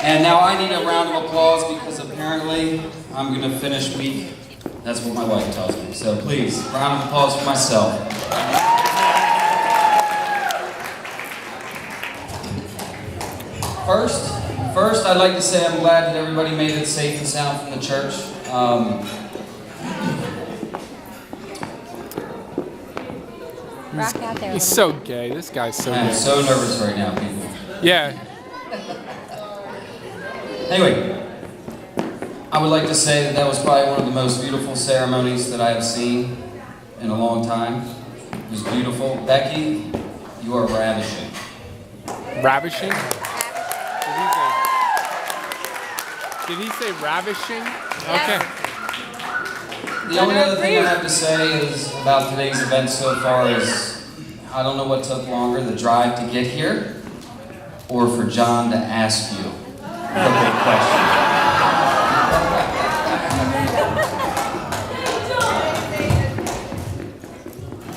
And now I need a round of applause because apparently I'm going to finish weak. That's what my wife tells me. So please, round of applause for myself. First, I'd like to say I'm glad that everybody made it safe and sound from the church. Rock out there. He's so gay. This guy's so gay. I'm so nervous right now, people. Yeah. Anyway, I would like to say that was probably one of the most beautiful ceremonies that I have seen in a long time. It was beautiful. Becky, you are ravishing. Ravishing? Did he say ravishing? Okay. The only other thing I have to say is about today's event so far is I don't know what took longer, the drive to get here, or for John to ask you the big question.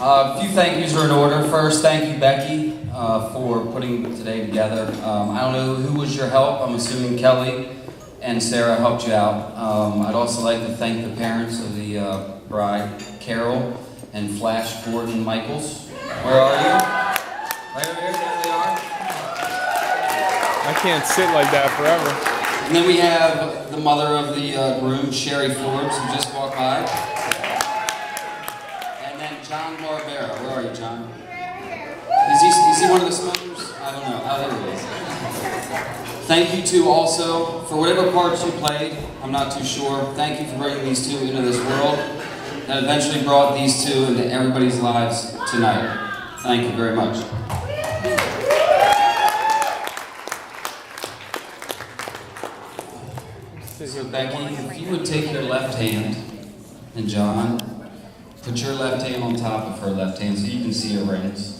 A few thank yous are in order. First, thank you, Becky, for putting today together. I don't know who was your help. I'm assuming Kelly and Sarah helped you out. I'd also like to thank the parents of the bride, Carol and Flash Gordon Michaels. Where are you? Right over here, there they are. I can't sit like that forever. And then we have the mother of the groom, Sherry Forbes, who just walked by. And then John Barbera. Where are you, John? Is he one of the smokers? I don't know. Oh, there he is. Thank you two also for whatever parts you played. I'm not too sure. Thank you for bringing these two into this world and eventually brought these two into everybody's lives tonight. Thank you very much. So Becky, if you would take your left hand, and John, put your left hand on top of her left hand so you can see her rings.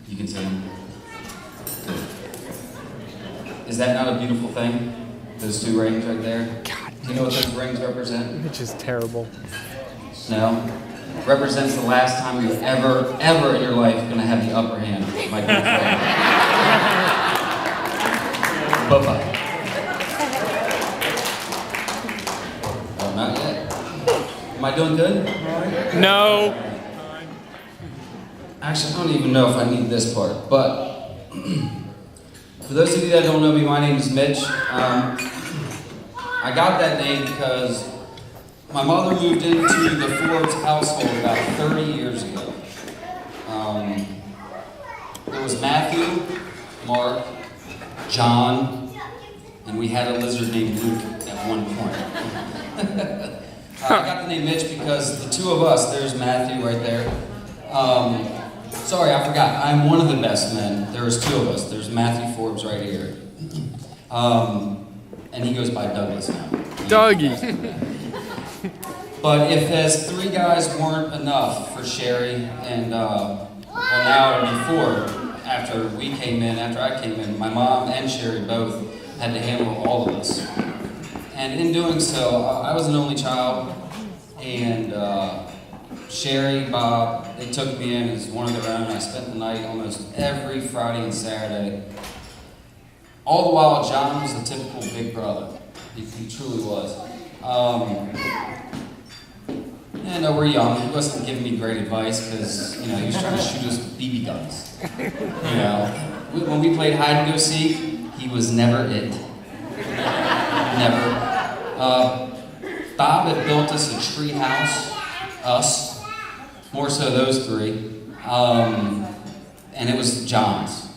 You can see them. Good. Is that not a beautiful thing? Those two rings right there? God. Do you know what those rings represent? Which is terrible. No? Represents the last time you're ever in your life going to have the upper hand, my good friend. Bye-bye. Oh, not yet. Am I doing good? No. Actually, I don't even know if I need this part, but for those of you that don't know me, my name is Mitch. I got that name because my mother moved into the Forbes household about 30 years ago. There was Matthew, Mark, John, and we had a lizard named Luke at one point. I got the name Mitch because the two of us, there's Matthew right there. Sorry, I forgot. I'm one of the best men. There was two of us. There's Matthew Forbes right here. And he goes by Douglas now. Dougie. But if as three guys weren't enough for Sherry and, well now before, after I came in, my mom and Sherry both had to handle all of us. And in doing so, I was an only child, and Sherry, Bob, they took me in as one of their own. I spent the night almost every Friday and Saturday. All the while, John was the typical big brother. He truly was. And we're young. He wasn't giving me great advice because, he was trying to shoot us with BB guns. When we played hide and go seek, he was never it. Never. Bob had built us a tree house. Us. More so those three. And it was John's.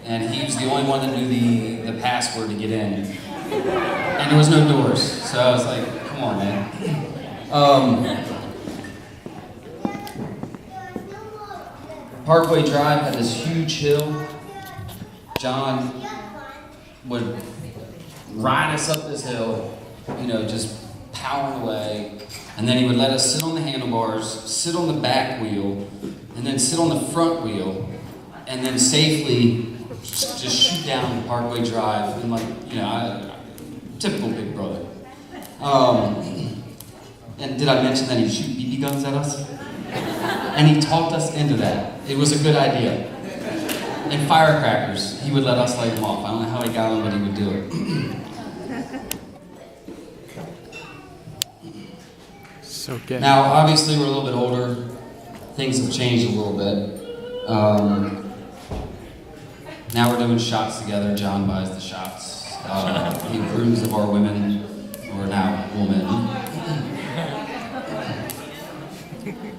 And he was the only one that knew the password to get in. And there was no doors. So I was like, come on, man. Parkway Drive had this huge hill. John would ride us up this hill, just powering away. And then he would let us sit on the handlebars, sit on the back wheel, and then sit on the front wheel, and then safely just shoot down Parkway Drive. And typical big brother. And did I mention that he'd shoot BB guns at us? And he talked us into that. It was a good idea. And firecrackers. He would let us light them off. I don't know how he got them, but he would do it. So good. Now, obviously, we're a little bit older. Things have changed a little bit. Now we're doing shots together. John buys the shots. He approves of our women, or now women.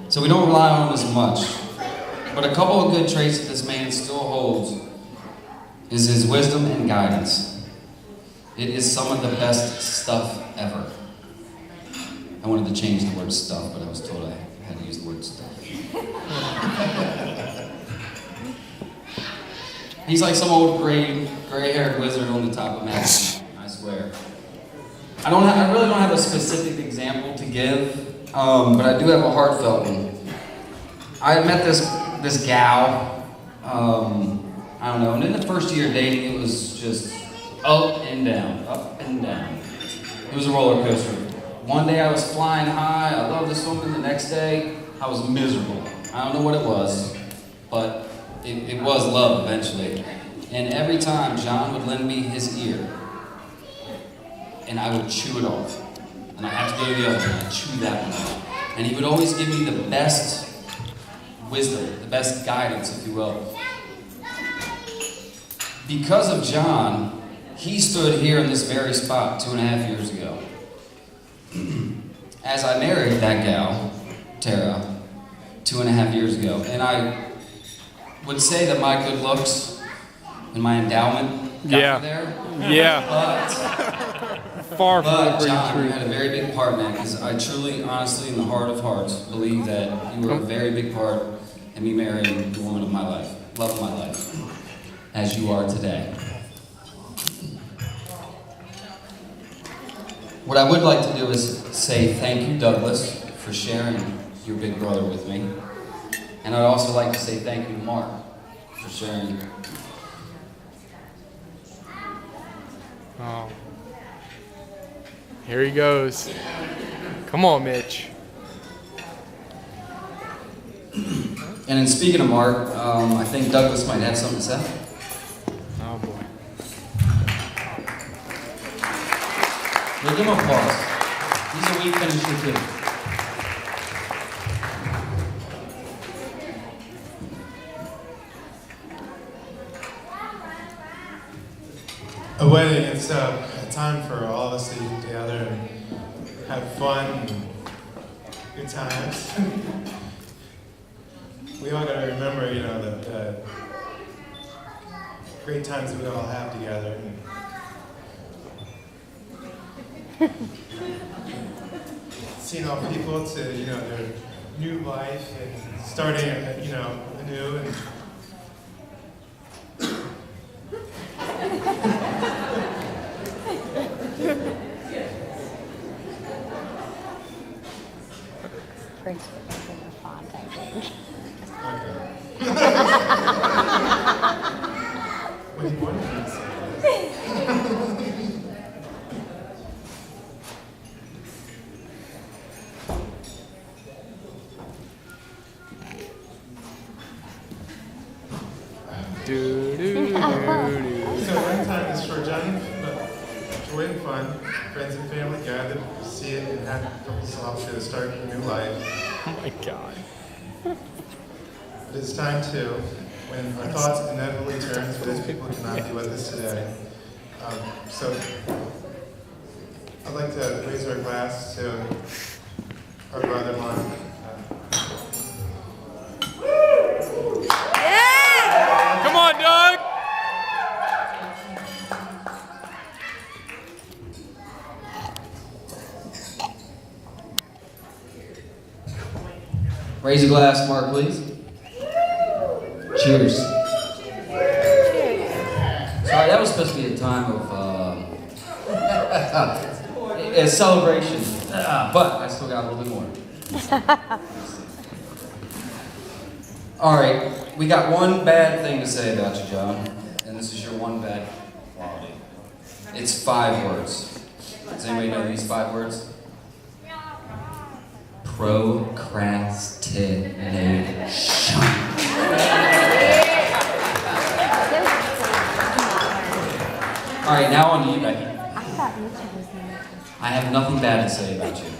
So we don't rely on him as much. But a couple of good traits that this man still holds is his wisdom and guidance. It is some of the best stuff ever. I wanted to change the word stuff, but I was told I had to use the word stuff. He's like some old gray-haired wizard on the top of a mountain, I swear. I really don't have a specific example to give, but I do have a heartfelt one. I had met this gal, I don't know, and in the first year of dating, it was just up and down, up and down. It was a roller coaster. One day I was flying high, I loved this woman. The next day, I was miserable. I don't know what it was, but it was love eventually. And every time, John would lend me his ear, and I would chew it off. And I have to go to the other one, and I'd chew that one off. And he would always give me the best wisdom, the best guidance, if you will. Because of John, he stood here in this very spot 2.5 years ago. As I married that gal, Tara, 2.5 years ago, and I would say that my good looks and my endowment got me there. Yeah. Far from the John, truth. you had a very big part in that, because I truly, honestly, in the heart of hearts, believe that you were a very big part in me marrying the woman of my life, love of my life, as you are today. What I would like to do is say thank you, Douglas, for sharing your big brother with me. And I'd also like to say thank you to Mark for sharing. Oh. Here he goes. Come on, Mitch. And in speaking of Mark, I think Douglas might have something to say. Oh, boy. We'll give him applause. He's a weak finisher too. A wedding, it's a time for all of us to get together and have fun and good times. We all gotta remember, the great times that we all have together. Seeing all people to, their new life and starting, anew and Prince would make it a font, I think. okay. What do you want me to say? So one time is for Johnny, joy and fun, friends and family gathered to see it and have couples off to start a new life. Oh, my God. But it's time too, when our thoughts inevitably turn to those people who cannot be with us today. So I'd like to raise our glass to our brother Mark. Come on, Doug. Raise a glass, Mark, please. Cheers. Sorry, that was supposed to be a time of a celebration, but I still got a little bit more. All right, we got one bad thing to say about you, John, and this is your one bad quality. It's 5 words. Does anybody know these 5 words? Procrastination. All right, now on to you, Becky. I thought Mitch was there. I have nothing bad to say about you.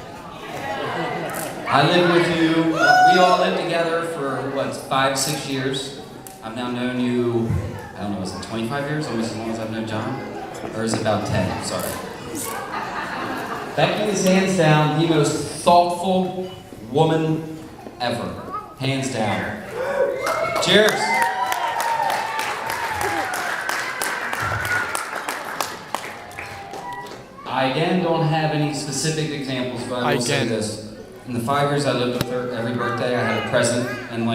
I lived with you. We all lived together for, what, 5-6 years. I've now known you, I don't know, is it 25 years? Almost as long as I've known John? Or is it about 10? Sorry. Becky is hands down the most thoughtful woman ever. Hands down. Cheers. I again don't have any specific examples, but I will say this. In the 5 years I lived with her, every birthday I had a present, and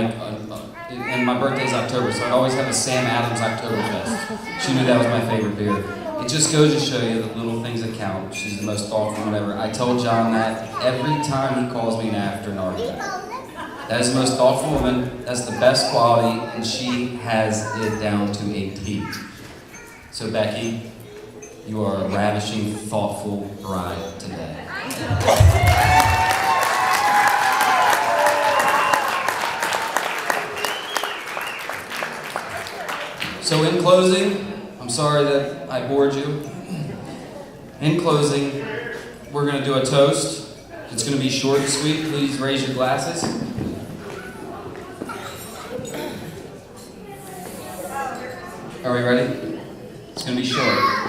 and my birthday's October, so I'd always have a Sam Adams Oktoberfest. She knew that was my favorite beer. It just goes to show you the little things that count. She's the most thoughtful one ever. I told John that every time he calls me after an argument. That is the most thoughtful woman, that's the best quality, and she has it down to a T. So Becky, you are a ravishing, thoughtful bride today. So in closing, I'm sorry that I bored you. In closing, we're going to do a toast. It's going to be short and sweet. Please raise your glasses. Are we ready? It's going to be short.